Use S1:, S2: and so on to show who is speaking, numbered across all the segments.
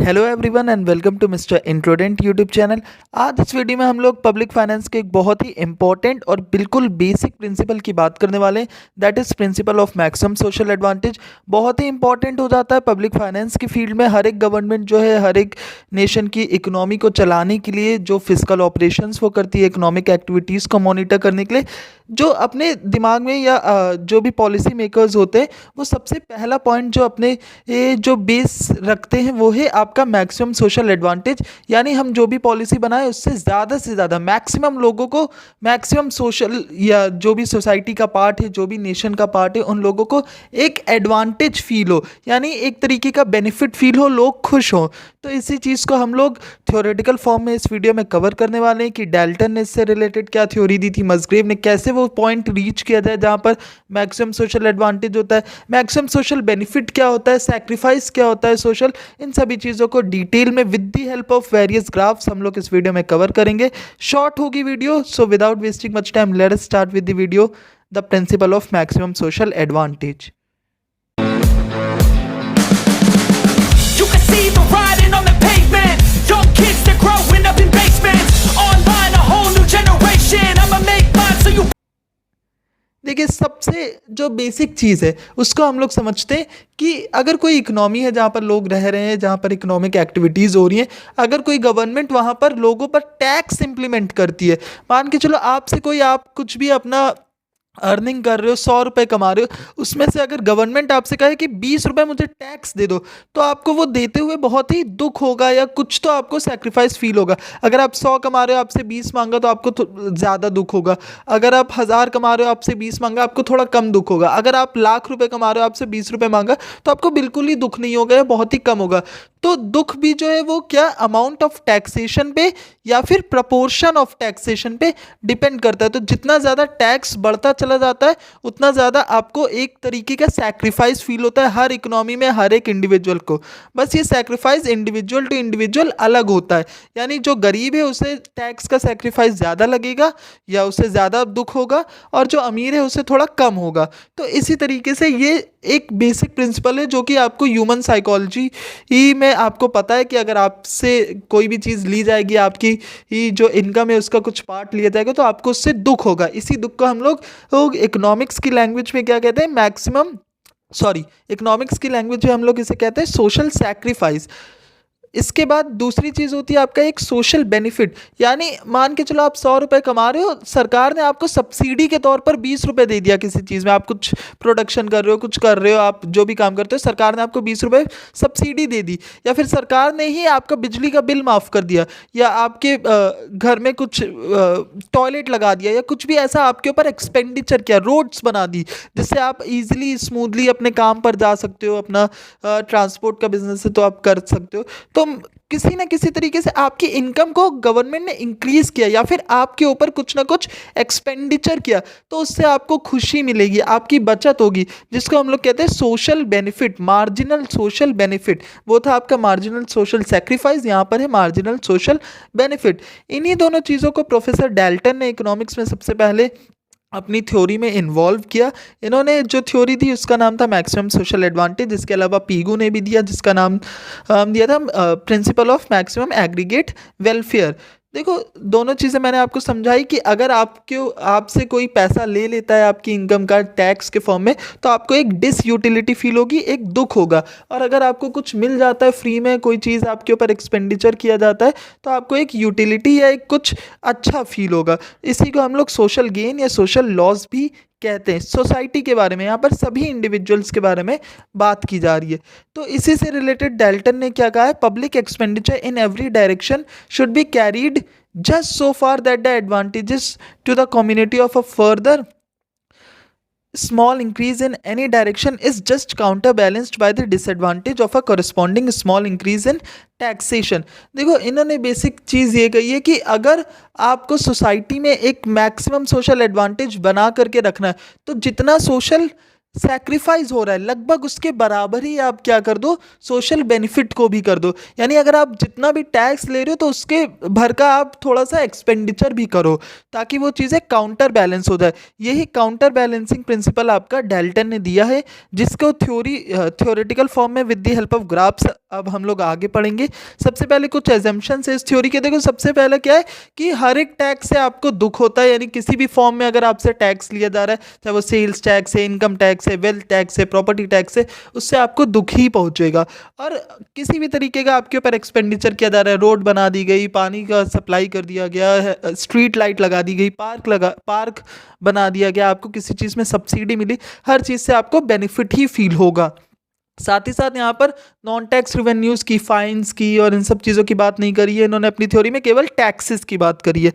S1: Hello everyone and welcome to mister इंट्रोडेंट YouTube channel. आज इस वीडियो में हम लोग पब्लिक फाइनेंस के एक बहुत ही इंपॉर्टेंट और बिल्कुल बेसिक प्रिंसिपल की बात करने वाले हैं, that is principle of maximum social advantage. बहुत ही इंपॉर्टेंट हो जाता है पब्लिक फाइनेंस की फील्ड में। हर एक गवर्नमेंट जो है हर एक नेशन की इकोनॉमी को चलाने के लिए जो फिजिकल ऑपरेशंस वो करती है, इकोनॉमिक एक्टिविटीज़ को मॉनिटर करने के लिए जो अपने दिमाग में या जो भी पॉलिसी मेकर्स होते हैं वो सबसे पहला पॉइंट जो अपने जो बेस रखते हैं वो है आपका मैक्सिमम सोशल एडवांटेज। यानी हम जो भी पॉलिसी बनाए उससे ज़्यादा मैक्सिमम लोगों को मैक्सिमम सोशल या जो भी सोसाइटी का पार्ट है, जो भी नेशन का पार्ट है, उन लोगों को एक एडवांटेज फील हो, यानी एक तरीके का बेनिफिट फील हो, लोग खुश हों। तो इसी चीज़ को हम लोग थ्योरेटिकल फॉर्म में इस वीडियो में कवर करने वाले हैं कि डेल्टन ने इससे रिलेटेड क्या थ्योरी दी थी, मसग्रेव ने कैसे वो पॉइंट रीच किया जाए जहाँ पर मैक्सिमम सोशल एडवांटेज होता है, मैक्सिमम सोशल बेनिफिट क्या होता है, सैक्रिफाइस क्या होता है सोशल। इन सभी चीज़ों को डिटेल में with the help of various graphs हम लोग इस वीडियो में कवर करेंगे। शॉर्ट होगी video, so without wasting much time let us start with the video, the principle of maximum social advantage.
S2: You can see the writing on the pavement. Young kids, they're growing up in basements. Online, a whole new generation. I'ma make mine so you.
S1: देखिए, सबसे जो basic चीज़ है उसको हम लोग समझते हैं कि अगर कोई इकोनॉमी है जहाँ पर लोग रह रहे हैं, जहाँ पर इकोनॉमिक एक्टिविटीज़ हो रही हैं, अगर कोई गवर्नमेंट वहाँ पर लोगों पर टैक्स इम्प्लीमेंट करती है, मान के चलो आपसे कोई, आप कुछ भी अपना अर्निंग कर रहे हो, 100 रुपये कमा रहे हो, उसमें से अगर गवर्नमेंट आपसे कहे कि 20 रुपये मुझे टैक्स दे दो, तो आपको वो देते हुए बहुत ही दुख होगा या कुछ तो आपको सेक्रीफाइस फील होगा। अगर आप 100 कमा रहे हो, आपसे 20 मांगा तो आपको ज़्यादा दुख होगा। अगर आप 1000 कमा रहे हो, आपसे 20 मांगा, आपको थोड़ा कम दुख होगा। अगर आप लाख रुपये कमा रहे हो, आपसे 20 रुपये मांगा, तो आपको बिल्कुल ही दुख नहीं होगा या बहुत ही कम होगा। तो दुख भी जो है वो क्या, अमाउंट ऑफ टैक्सेशन पे या फिर प्रपोर्शन ऑफ टैक्सेशन पे डिपेंड करता है। तो जितना ज़्यादा टैक्स बढ़ता चला जाता है उतना ज़्यादा आपको एक तरीके का सैक्रिफाइस फील होता है हर इकोनॉमी में, हर एक इंडिविजुअल को। बस ये सैक्रिफाइस इंडिविजुअल टू इंडिविजुअल अलग होता है, यानी जो गरीब है उसे टैक्स का सैक्रिफाइस ज़्यादा लगेगा या उससे ज़्यादा दुख होगा, और जो अमीर है उसे थोड़ा कम होगा। तो इसी तरीके से ये एक बेसिक प्रिंसिपल है जो कि आपको ह्यूमन साइकोलॉजी ही में आपको पता है कि अगर आपसे कोई भी चीज़ ली जाएगी, आपकी ही जो इनकम है उसका कुछ पार्ट लिया जाएगा, तो आपको उससे दुख होगा। इसी दुख को हम लोग इकोनॉमिक्स की लैंग्वेज में क्या कहते हैं, इकोनॉमिक्स की लैंग्वेज में हम लोग इसे कहते हैं सोशल सैक्रिफाइस। इसके बाद दूसरी चीज़ होती है आपका एक सोशल बेनिफिट, यानी मान के चलो आप 100 रुपये कमा रहे हो, सरकार ने आपको सब्सिडी के तौर पर 20 रुपये दे दिया किसी चीज़ में, आप कुछ प्रोडक्शन कर रहे हो, कुछ कर रहे हो, आप जो भी काम करते हो, सरकार ने आपको 20 रुपये सब्सिडी दे दी, या फिर सरकार ने ही आपका बिजली का बिल माफ़ कर दिया, या आपके घर में कुछ टॉयलेट लगा दिया, या कुछ भी ऐसा आपके ऊपर एक्सपेंडिचर किया, रोड्स बना दी जिससे आप ईजिली स्मूथली अपने काम पर जा सकते हो, अपना ट्रांसपोर्ट का बिजनेस है तो आप कर सकते हो। तो किसी ना किसी तरीके से आपकी इनकम को गवर्नमेंट ने इंक्रीज किया या फिर आपके ऊपर कुछ ना कुछ एक्सपेंडिचर किया, तो उससे आपको खुशी मिलेगी, आपकी बचत होगी, जिसको हम लोग कहते हैं social benefit, marginal social benefit. वो था आपका मार्जिनल सोशल सैक्रिफाइस, यहाँ पर है मार्जिनल सोशल बेनिफिट। इन्हीं दोनों चीज़ों को प्रोफेसर डेल्टन ने इकोनॉमिक्स में सबसे पहले अपनी थ्योरी में इन्वॉल्व किया। इन्होंने जो थ्योरी दी उसका नाम था मैक्सिमम सोशल एडवांटेज। इसके अलावा पीगू ने भी दिया जिसका नाम दिया था principle of maximum aggregate welfare. देखो, दोनों चीज़ें मैंने आपको समझाई कि अगर आपसे कोई पैसा ले लेता है आपकी इनकम का टैक्स के फॉर्म में, तो आपको एक डिसयूटिलिटी फील होगी, एक दुख होगा। और अगर आपको कुछ मिल जाता है फ्री में, कोई चीज़ आपके ऊपर एक्सपेंडिचर किया जाता है, तो आपको एक यूटिलिटी या एक कुछ अच्छा फील होगा। इसी को हम लोग सोशल गेन या सोशल लॉस भी कहते हैं। सोसाइटी के बारे में, यहाँ पर सभी इंडिविजुअल्स के बारे में बात की जा रही है। तो इसी से रिलेटेड डेल्टन ने क्या कहा है, public expenditure in every direction should be carried just so far that the advantages to the community of a further small increase in any direction is just counterbalanced by the disadvantage of a corresponding small increase in taxation। देखो, इन्होंने basic चीज़ ये कही है कि अगर आपको society में एक मैक्सिमम सोशल एडवांटेज बना करके रखना है, तो जितना सोशल सैक्रिफाइस हो रहा है, लगभग उसके बराबर ही आप क्या कर दो, सोशल बेनिफिट को भी कर दो। यानी अगर आप जितना भी टैक्स ले रहे हो तो उसके भर का आप थोड़ा सा एक्सपेंडिचर भी करो, ताकि वो चीज़ें काउंटर बैलेंस हो जाए। यही काउंटर बैलेंसिंग प्रिंसिपल आपका डेल्टन ने दिया है, जिसको थ्योरेटिकल फॉर्म में with the help of graphs अब हम लोग आगे पढ़ेंगे। सबसे पहले कुछ एजम्पशंस है इस थ्योरी के। देखो सबसे पहले क्या है कि हर एक टैक्स से आपको दुख होता है, यानी किसी भी फॉर्म में अगर आपसे टैक्स लिया जा रहा है, चाहे वो सेल्स टैक्स है, इनकम टैक्स है, वेल्थ टैक्स है, प्रॉपर्टी टैक्स है, उससे आपको दुख ही पहुंचेगा। और किसी भी तरीके का आपके ऊपर एक्सपेंडिचर किया जा रहा है, रोड बना दी गई, पानी का सप्लाई कर दिया गया है, स्ट्रीट लाइट लगा दी गई, पार्क बना दिया गया, आपको किसी चीज़ में सब्सिडी मिली, हर चीज़ से आपको बेनिफिट ही फील होगा। साथ ही साथ यहाँ पर नॉन टैक्स रिवेन्यूज़ की, फाइन्स की और इन सब चीज़ों की बात नहीं करी है इन्होंने अपनी थ्योरी में, केवल टैक्सेस की बात करी है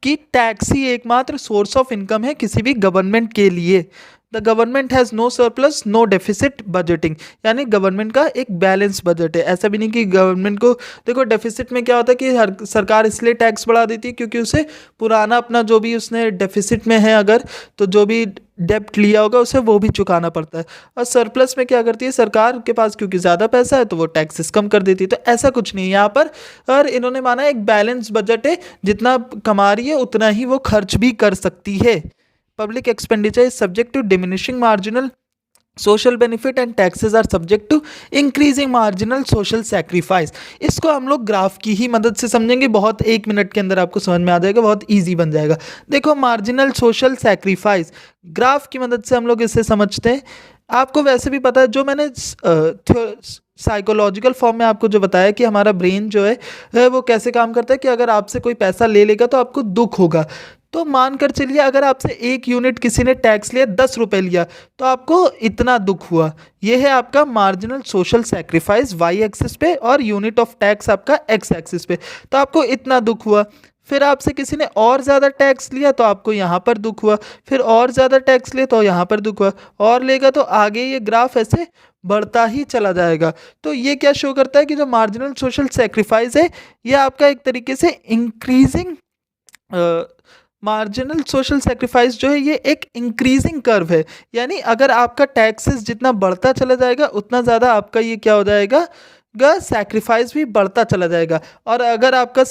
S1: कि टैक्स ही एकमात्र सोर्स ऑफ इनकम है किसी भी गवर्नमेंट के लिए। The government has no surplus no deficit budgeting, यानी गवर्नमेंट का एक बैलेंस बजट है। ऐसा भी नहीं कि गवर्नमेंट को, देखो डेफिसिट में क्या होता है कि हर सरकार इसलिए टैक्स बढ़ा देती है क्योंकि उसे पुराना अपना जो भी उसने डेफिसिट में है अगर, तो जो भी डेप्ट लिया होगा उसे वो भी चुकाना पड़ता है। और सरप्लस में क्या करती है सरकार के पास, क्योंकि ज़्यादा पैसा है तो वो टैक्सेस कम कर देती है। तो ऐसा कुछ नहीं है यहाँ पर, और इन्होंने माना एक बैलेंस बजट है, जितना कमा रही है उतना ही वो खर्च भी कर सकती है। Public expenditure is subject to diminishing marginal social benefit and taxes are subject to increasing marginal social sacrifice. इसको हम लोग ग्राफ की ही मदद से समझेंगे, बहुत 1 मिनट के अंदर आपको समझ में आ जाएगा, बहुत इजी बन जाएगा। देखो मार्जिनल सोशल सैक्रिफाइस ग्राफ की मदद से हम लोग इसे समझते हैं। आपको वैसे भी पता है, जो मैंने साइकोलॉजिकल फॉर्म में आपको जो बताया कि हमारा ब्रेन जो है वो कैसे काम करता है, कि अगर आपसे कोई पैसा ले लेगा तो आपको दुख होगा। तो मानकर चलिए अगर आपसे 1 यूनिट किसी ने टैक्स लिया, 10 रुपए लिया, तो आपको इतना दुख हुआ। ये है आपका marginal social sacrifice Y axis पे, और यूनिट ऑफ टैक्स आपका एक्स एक्सिस पे। तो आपको इतना दुख हुआ। फिर आपसे किसी ने और ज़्यादा टैक्स लिया तो आपको यहाँ पर दुख हुआ, फिर और ज़्यादा टैक्स लिया तो यहाँ पर दुख हुआ, और लेगा तो आगे ये ग्राफ ऐसे बढ़ता ही चला जाएगा। तो ये क्या शो करता है कि जो मार्जिनल सोशल सैक्रिफाइस है, ये आपका एक तरीके से इंक्रीजिंग मार्जिनल सोशल सेक्रीफाइस जो है ये एक इंक्रीजिंग कर्व है। यानी अगर आपका टैक्सेस जितना बढ़ता चला जाएगा उतना ज़्यादा आपका ये क्या हो जाएगा, सैक्रिफाइस भी बढ़ता चला जाएगा। और अगर आपका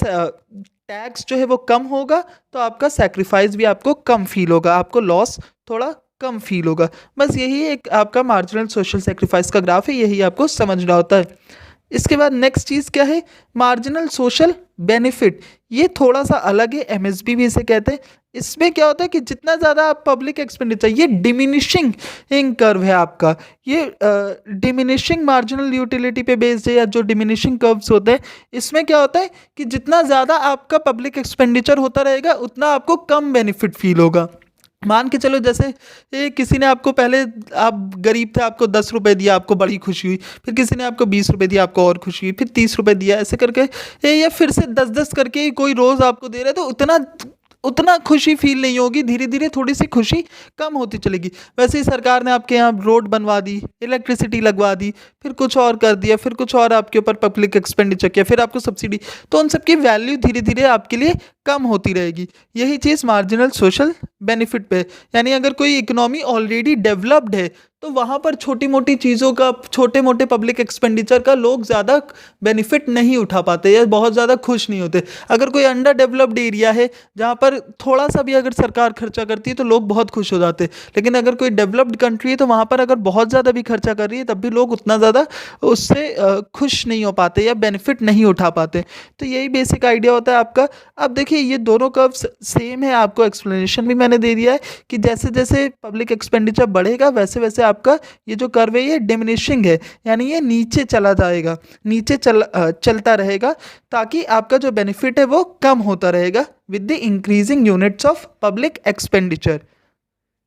S1: टैक्स जो है वो कम होगा तो आपका सैक्रिफाइस भी आपको कम फील होगा, आपको लॉस थोड़ा कम फील होगा। बस यही एक आपका मार्जिनल सोशल सेक्रीफाइस का ग्राफ है, यही आपको समझना होता है। इसके बाद नेक्स्ट चीज़ क्या है, मार्जिनल सोशल बेनिफिट। ये थोड़ा सा अलग है, एमएसबी भी इसे कहते हैं। इसमें क्या होता है कि जितना ज़्यादा आप पब्लिक एक्सपेंडिचर, ये डिमिनिशिंग कर्व है आपका, ये डिमिनिशिंग मार्जिनल यूटिलिटी पे बेस्ड है, या जो डिमिनिशिंग कर्व्स होते हैं, इसमें क्या होता है कि जितना ज़्यादा आपका पब्लिक एक्सपेंडिचर होता रहेगा उतना आपको कम बेनिफिट फील होगा। मान के चलो जैसे किसी ने आपको पहले, आप गरीब थे, आपको 10 रुपए दिया, आपको बड़ी खुशी हुई, फिर किसी ने आपको 20 रुपए दिया, आपको और खुशी हुई, फिर 30 रुपए दिया, ऐसे करके या फिर से 10-10 करके कोई रोज़ आपको दे रहा है, तो उतना खुशी फील नहीं होगी, धीरे धीरे थोड़ी सी खुशी कम होती चलेगी। वैसे ही सरकार ने आपके यहाँ रोड बनवा दी, इलेक्ट्रिसिटी लगवा दी, फिर कुछ और कर दिया, फिर कुछ और आपके ऊपर पब्लिक एक्सपेंडिचर किया, फिर आपको सब्सिडी, तो उन सबकी वैल्यू धीरे धीरे आपके लिए कम होती रहेगी। यही चीज़ मार्जिनल सोशल बेनिफिट पे, यानी अगर कोई इकोनॉमी ऑलरेडी डेवलप्ड है तो वहाँ पर छोटी मोटी चीज़ों का, छोटे मोटे पब्लिक एक्सपेंडिचर का लोग ज़्यादा बेनिफिट नहीं उठा पाते या बहुत ज़्यादा खुश नहीं होते। अगर कोई अंडर डेवलप्ड एरिया है जहाँ पर थोड़ा सा भी अगर सरकार खर्चा करती है तो लोग बहुत खुश हो जाते हैं, लेकिन अगर कोई डेवलप्ड कंट्री है तो वहाँ पर अगर बहुत ज़्यादा भी खर्चा कर रही है तब भी लोग उतना ज़्यादा उससे खुश नहीं हो पाते या बेनिफिट नहीं उठा पाते। तो यही बेसिक आइडिया होता है आपका। अब देखिए ये दोनों कर्व्स सेम है, आपको एक्सप्लेनेशन भी मैंने दे दिया है कि जैसे जैसे पब्लिक एक्सपेंडिचर बढ़ेगा वैसे वैसे आपका ये जो कर्व है ये डिमिनिशिंग है, यानी ये नीचे चला जाएगा, नीचे चलता रहेगा, ताकि आपका जो बेनिफिट है वो कम होता रहेगा with the increasing units of public expenditure.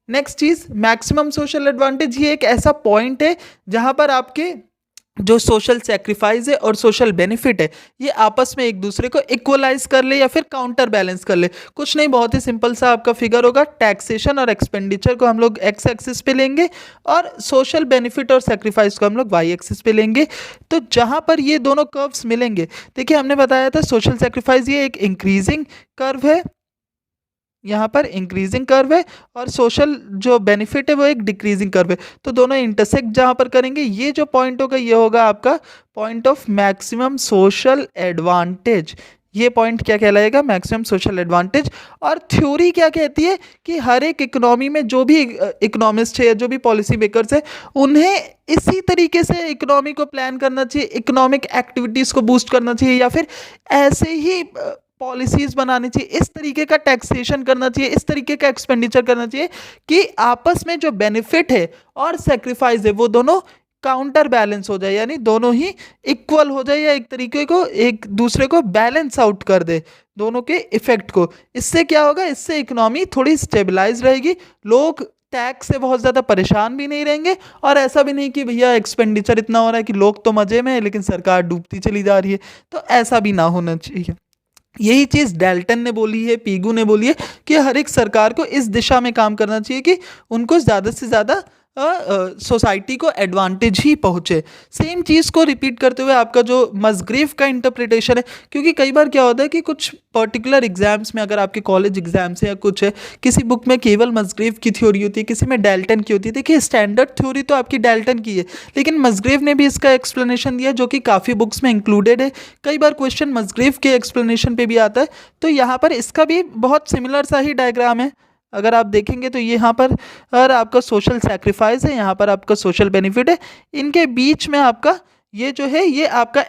S1: Next cheese, maximum social advantage. ये एक ऐसा पॉइंट है जहां पर आपके जो सोशल सेक्रीफाइस है और सोशल बेनिफिट है ये आपस में एक दूसरे को इक्वलाइज कर ले या फिर काउंटर बैलेंस कर ले। कुछ नहीं, बहुत ही सिंपल सा आपका फिगर होगा, टैक्सेशन और एक्सपेंडिचर को हम लोग एक्स एक्सिस पे लेंगे और सोशल बेनिफिट और सेक्रीफाइस को हम लोग वाई एक्सिस पे लेंगे। तो जहां पर ये दोनों कर्व्स मिलेंगे, देखिए हमने बताया था सोशल सेक्रीफाइस ये एक इंक्रीजिंग कर्व है यहाँ पर इंक्रीजिंग कर्व है और सोशल जो बेनिफिट है वो एक डिक्रीजिंग कर्व है। तो दोनों इंटरसेक्ट जहाँ पर करेंगे, ये जो पॉइंट होगा ये होगा आपका point of maximum social advantage. ये पॉइंट क्या कहलाएगा? Maximum social advantage. और थ्योरी क्या कहती है कि हर एक इकोनॉमी में जो भी इकोनॉमिस्ट है या जो भी पॉलिसी मेकर्स है, उन्हें इसी तरीके से इकोनॉमी को प्लान करना चाहिए, इकोनॉमिक एक्टिविटीज़ को बूस्ट करना चाहिए, या फिर ऐसे ही पॉलिसीज़ बनानी चाहिए, इस तरीके का टैक्सेशन करना चाहिए, इस तरीके का एक्सपेंडिचर करना चाहिए कि आपस में जो बेनिफिट है और सेक्रीफाइस है वो दोनों काउंटर बैलेंस हो जाए, यानी दोनों ही इक्वल हो जाए या एक तरीके को एक दूसरे को बैलेंस आउट कर दे, दोनों के इफेक्ट को। इससे क्या होगा? इससे इकोनॉमी थोड़ी स्टेबलाइज रहेगी, लोग टैक्स से बहुत ज़्यादा परेशान भी नहीं रहेंगे, और ऐसा भी नहीं कि भैया एक्सपेंडिचर इतना हो रहा है कि लोग तो मज़े में है लेकिन सरकार डूबती चली जा रही है। तो ऐसा भी ना होना चाहिए। यही चीज़ डेल्टन ने बोली है, पीगू ने बोली है कि हर एक सरकार को इस दिशा में काम करना चाहिए कि उनको ज़्यादा से ज़्यादा सोसाइटी को एडवांटेज ही पहुँचे। सेम चीज़ को रिपीट करते हुए आपका जो मसग्रेव का इंटरप्रिटेशन है, क्योंकि कई बार क्या होता है कि कुछ पर्टिकुलर एग्जाम्स में, अगर आपके कॉलेज एग्जाम्स है या कुछ है, किसी बुक में केवल मसग्रेव की थ्योरी होती है, किसी में डेल्टन की होती है। देखिए, स्टैंडर्ड थ्योरी तो आपकी डेल्टन की है, लेकिन मसग्रेव ने भी इसका एक्सप्लेनेशन दिया जो कि काफ़ी बुक्स में इंक्लूडेड है। कई बार क्वेश्चन मसग्रेव के एक्सप्लेनेशन पे भी आता है, तो यहाँ पर इसका भी बहुत सिमिलर सा ही डायग्राम है। अगर आप देखेंगे तो यहाँ पर और आपका सोशल सैक्रिफाइस है, यहाँ पर आपका सोशल बेनिफिट है, इनके बीच में आपका ये जो है, ये आपका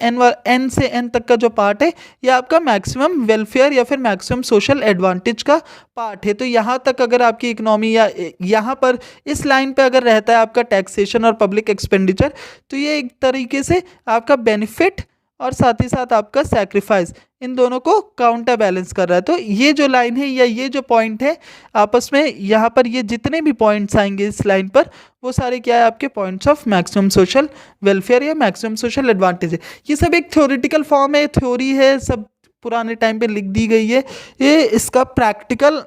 S1: एन से एन तक का जो पार्ट है, ये आपका मैक्सिमम वेलफेयर या फिर मैक्सिमम सोशल एडवांटेज का पार्ट है। तो यहाँ तक अगर आपकी इकोनॉमी या यहाँ पर इस लाइन पे अगर रहता है आपका टैक्सेशन और पब्लिक एक्सपेंडिचर, तो ये एक तरीके से आपका बेनिफिट और साथ ही साथ आपका सैक्रिफाइस, इन दोनों को काउंटर बैलेंस कर रहा है। तो ये जो लाइन है या ये जो पॉइंट है आपस में, यहाँ पर ये जितने भी पॉइंट्स आएंगे इस लाइन पर, वो सारे क्या है? आपके points of maximum social welfare या मैक्सिमम सोशल एडवांटेज है। ये सब एक थ्योरेटिकल फॉर्म है, थ्योरी है, सब पुराने टाइम पे लिख दी गई है। ये इसका प्रैक्टिकल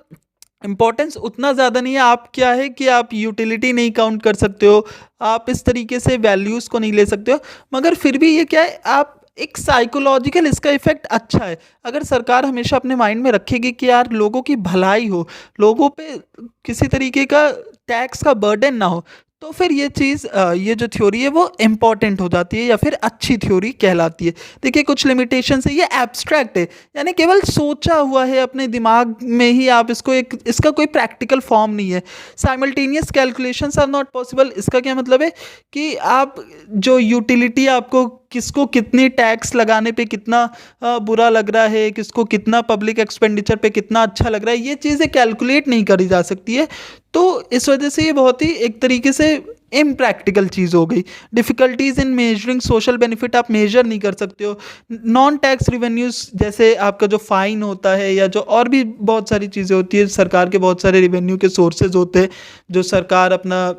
S1: इम्पोर्टेंस उतना ज़्यादा नहीं है। आप क्या है कि आप यूटिलिटी नहीं काउंट कर सकते हो, आप इस तरीके से वैल्यूज़ को नहीं ले सकते हो, मगर फिर भी ये क्या है, आप एक साइकोलॉजिकल इसका इफेक्ट अच्छा है। अगर सरकार हमेशा अपने माइंड में रखेगी कि यार लोगों की भलाई हो, लोगों पे किसी तरीके का टैक्स का बर्डन ना हो, तो फिर ये चीज़ ये जो थ्योरी है वो इम्पॉर्टेंट हो जाती है या फिर अच्छी थ्योरी कहलाती है। देखिए, कुछ लिमिटेशंस है, ये एब्स्ट्रैक्ट है, यानी केवल सोचा हुआ है अपने दिमाग में ही, आप इसको एक, इसका कोई प्रैक्टिकल फॉर्म नहीं है। Simultaneous calculations are not possible. इसका क्या मतलब है कि आप जो यूटिलिटी, आपको किसको कितनी टैक्स लगाने पे कितना बुरा लग रहा है, किसको कितना पब्लिक एक्सपेंडिचर पे कितना अच्छा लग रहा है, ये चीज़ें कैलकुलेट नहीं करी जा सकती है। तो इस वजह से ये बहुत ही एक तरीके से इम्प्रैक्टिकल चीज़ हो गई। Difficulties in measuring social benefit आप मेजर नहीं कर सकते हो। नॉन टैक्स रिवेन्यूज़, जैसे आपका जो फ़ाइन होता है या जो और भी बहुत सारी चीज़ें होती है, सरकार के बहुत सारे रिवेन्यू के सोर्सेज होते हैं जो सरकार अपना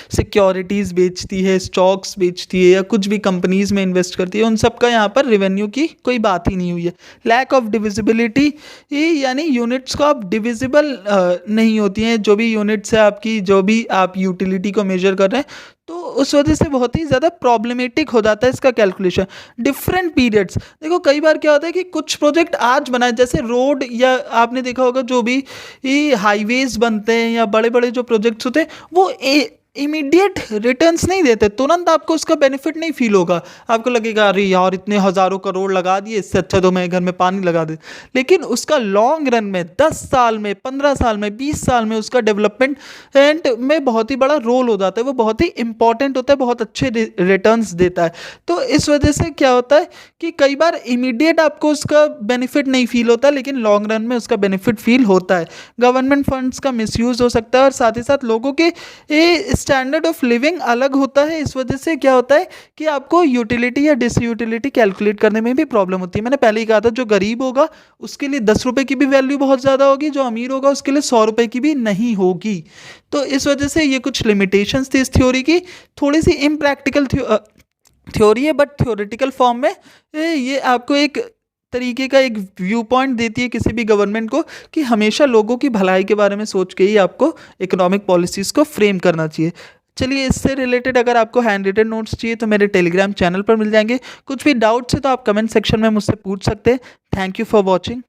S1: सिक्योरिटीज़ बेचती है, स्टॉक्स बेचती है या कुछ भी कंपनीज़ में इन्वेस्ट करती है, उन सब का यहाँ पर रेवेन्यू की कोई बात ही नहीं हुई है। लैक ऑफ डिविजिबिलिटी, यानी यूनिट्स को आप डिविजिबल नहीं होती हैं, जो भी यूनिट्स है आपकी, जो भी आप यूटिलिटी को मेजर कर रहे हैं, तो उस वजह से बहुत ही ज़्यादा प्रॉब्लमेटिक हो जाता है इसका कैलकुलेशन। डिफरेंट पीरियड्स, देखो कई बार क्या होता है कि कुछ प्रोजेक्ट आज बनाए, जैसे रोड, या आपने देखा होगा जो भी हाईवेज बनते हैं या बड़े बड़े जो प्रोजेक्ट्स होते हैं, वो इमीडिएट रिटर्न्स नहीं देते, तुरंत आपको उसका बेनिफिट नहीं फील होगा। आपको लगेगा अरे यार इतने हज़ारों करोड़ लगा दिए, इससे अच्छा तो मैं घर में पानी लगा दे। लेकिन उसका लॉन्ग रन में 10 साल में, 15 साल में, 20 साल में उसका डेवलपमेंट एंड में बहुत ही बड़ा रोल हो जाता है, वो बहुत ही इंपॉर्टेंट होता है, बहुत अच्छे रिटर्न्स देता है। तो इस वजह से क्या होता है कि कई बार इमीडिएट आपको उसका बेनिफिट नहीं फील होता, लेकिन लॉन्ग रन में उसका बेनिफिट फील होता है। गवर्नमेंट फंड्स का मिसयूज़ हो सकता है और साथ ही साथ लोगों के स्टैंडर्ड ऑफ लिविंग अलग होता है। इस वजह से क्या होता है कि आपको यूटिलिटी या डिसयूटिलिटी कैलकुलेट करने में भी प्रॉब्लम होती है। मैंने पहले ही कहा था, जो गरीब होगा उसके लिए 10 रुपये की भी वैल्यू बहुत ज़्यादा होगी, जो अमीर होगा उसके लिए 100 रुपये की भी नहीं होगी। तो इस वजह से ये कुछ लिमिटेशंस थी इस थ्योरी की, थोड़ी सी इम्प्रैक्टिकल थ्योरी है, बट थ्योरेटिकल फॉर्म में ये आपको एक तरीके का एक व्यू पॉइंट देती है किसी भी गवर्नमेंट को कि हमेशा लोगों की भलाई के बारे में सोच के ही आपको इकोनॉमिक पॉलिसीज़ को फ्रेम करना चाहिए। चलिए, इससे रिलेटेड अगर आपको हैंड रिटन नोट्स चाहिए तो मेरे टेलीग्राम चैनल पर मिल जाएंगे। कुछ भी डाउट्स है तो आप कमेंट सेक्शन में मुझसे पूछ सकते हैं। Thank you for watching.